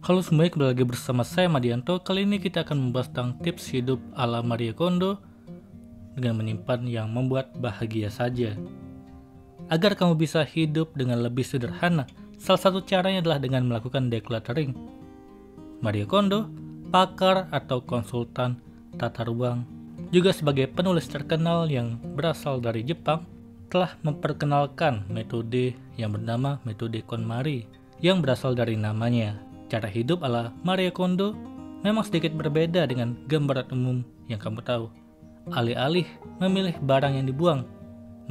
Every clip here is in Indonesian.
Halo semuanya, kembali lagi bersama saya Madianto. Kali ini kita akan membahas tentang tips hidup ala Marie Kondo dengan menyimpan yang membuat bahagia saja. Agar kamu bisa hidup dengan lebih sederhana, salah satu caranya adalah dengan melakukan decluttering. Marie Kondo, pakar atau konsultan tata ruang, juga sebagai penulis terkenal yang berasal dari Jepang, telah memperkenalkan metode yang bernama metode KonMari yang berasal dari namanya. Cara hidup ala Marie Kondo memang sedikit berbeda dengan gambaran umum yang kamu tahu. Alih-alih memilih barang yang dibuang,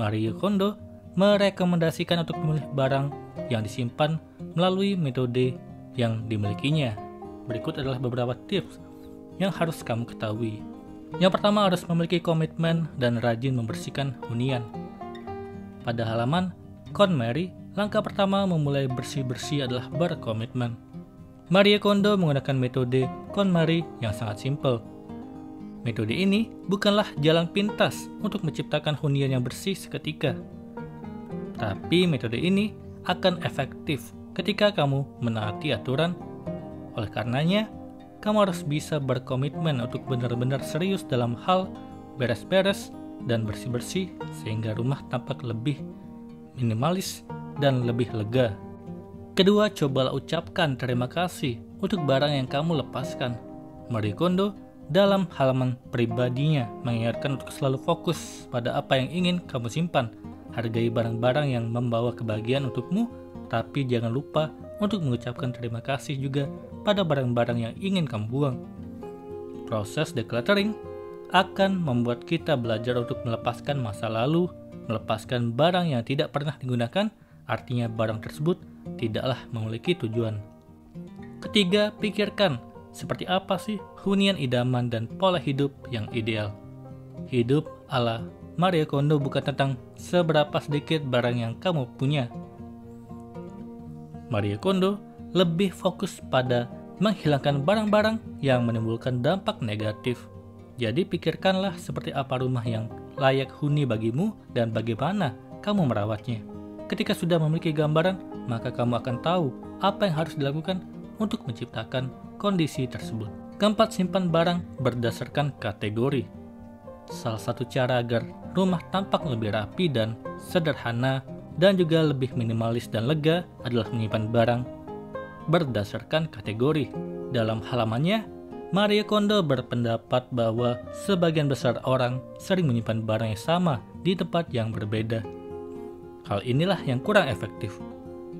Marie Kondo merekomendasikan untuk memilih barang yang disimpan melalui metode yang dimilikinya. Berikut adalah beberapa tips yang harus kamu ketahui. Yang pertama, harus memiliki komitmen dan rajin membersihkan hunian. Pada halaman KonMari, langkah pertama memulai bersih-bersih adalah berkomitmen. Marie Kondo menggunakan metode KonMari yang sangat simpel. Metode ini bukanlah jalan pintas untuk menciptakan hunian yang bersih seketika. Tapi metode ini akan efektif ketika kamu menaati aturan. Oleh karenanya, kamu harus bisa berkomitmen untuk benar-benar serius dalam hal beres-beres dan bersih-bersih sehingga rumah tampak lebih minimalis dan lebih lega. Kedua, cobalah ucapkan terima kasih untuk barang yang kamu lepaskan. Marie Kondo dalam halaman pribadinya mengingatkan untuk selalu fokus pada apa yang ingin kamu simpan. Hargai barang-barang yang membawa kebahagiaan untukmu, tapi jangan lupa untuk mengucapkan terima kasih juga pada barang-barang yang ingin kamu buang. Proses decluttering akan membuat kita belajar untuk melepaskan masa lalu, melepaskan barang yang tidak pernah digunakan, artinya barang tersebut tidaklah memiliki tujuan. Ketiga, pikirkan seperti apa sih hunian idaman dan pola hidup yang ideal. Hidup ala Marie Kondo bukan tentang seberapa sedikit barang yang kamu punya. Marie Kondo lebih fokus pada menghilangkan barang-barang yang menimbulkan dampak negatif. Jadi pikirkanlah seperti apa rumah yang layak huni bagimu dan bagaimana kamu merawatnya. Ketika sudah memiliki gambaran, maka kamu akan tahu apa yang harus dilakukan untuk menciptakan kondisi tersebut. Keempat, simpan barang berdasarkan kategori. Salah satu cara agar rumah tampak lebih rapi dan sederhana dan juga lebih minimalis dan lega adalah menyimpan barang berdasarkan kategori. Dalam halamannya, Marie Kondo berpendapat bahwa sebagian besar orang sering menyimpan barang yang sama di tempat yang berbeda. Hal inilah yang kurang efektif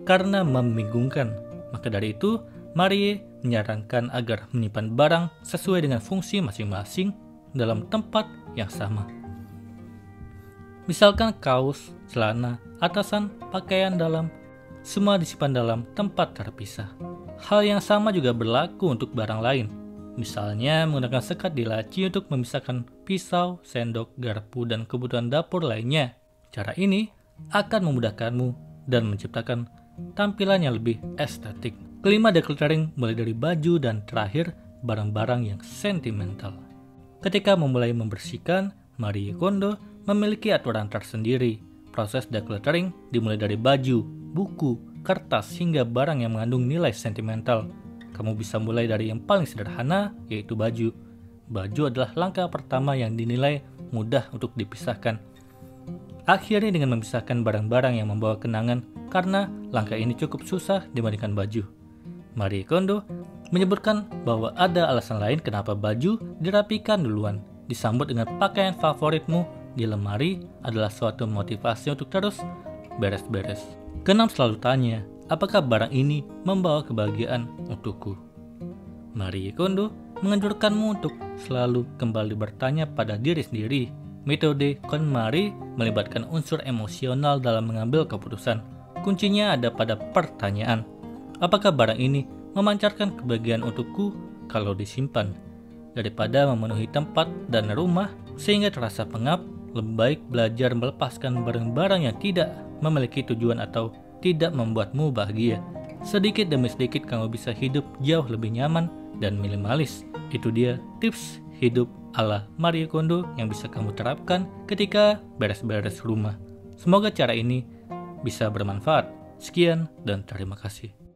karena membingungkan. Maka dari itu, Marie menyarankan agar menyimpan barang sesuai dengan fungsi masing-masing dalam tempat yang sama. Misalkan kaos, celana, atasan, pakaian dalam, semua disimpan dalam tempat terpisah. Hal yang sama juga berlaku untuk barang lain. Misalnya menggunakan sekat di laci untuk memisahkan pisau, sendok, garpu, dan kebutuhan dapur lainnya. Cara ini akan memudahkanmu dan menciptakan tampilan yang lebih estetik. Kelima, decluttering mulai dari baju dan terakhir barang-barang yang sentimental. Ketika memulai membersihkan, Marie Kondo memiliki aturan tersendiri. Proses decluttering dimulai dari baju, buku, kertas hingga barang yang mengandung nilai sentimental. Kamu bisa mulai dari yang paling sederhana, yaitu baju. Baju adalah langkah pertama yang dinilai mudah untuk dipisahkan. Akhirnya dengan memisahkan barang-barang yang membawa kenangan, karena langkah ini cukup susah dibandingkan baju. Marie Kondo menyebutkan bahwa ada alasan lain kenapa baju dirapikan duluan. Disambut dengan pakaian favoritmu di lemari adalah suatu motivasi untuk terus beres-beres. Keenam, selalu tanya, apakah barang ini membawa kebahagiaan untukku? Marie Kondo menganjurkanmu untuk selalu kembali bertanya pada diri sendiri. Metode KonMari melibatkan unsur emosional dalam mengambil keputusan. Kuncinya ada pada pertanyaan, apakah barang ini memancarkan kebahagiaan untukku kalau disimpan? Daripada memenuhi tempat dan rumah sehingga terasa pengap, lebih baik belajar melepaskan barang-barang yang tidak memiliki tujuan atau tidak membuatmu bahagia. Sedikit demi sedikit kamu bisa hidup jauh lebih nyaman dan minimalis. Itu dia tips hidup ala Marie Kondo yang bisa kamu terapkan ketika beres-beres rumah. Semoga cara ini bisa bermanfaat. Sekian dan terima kasih.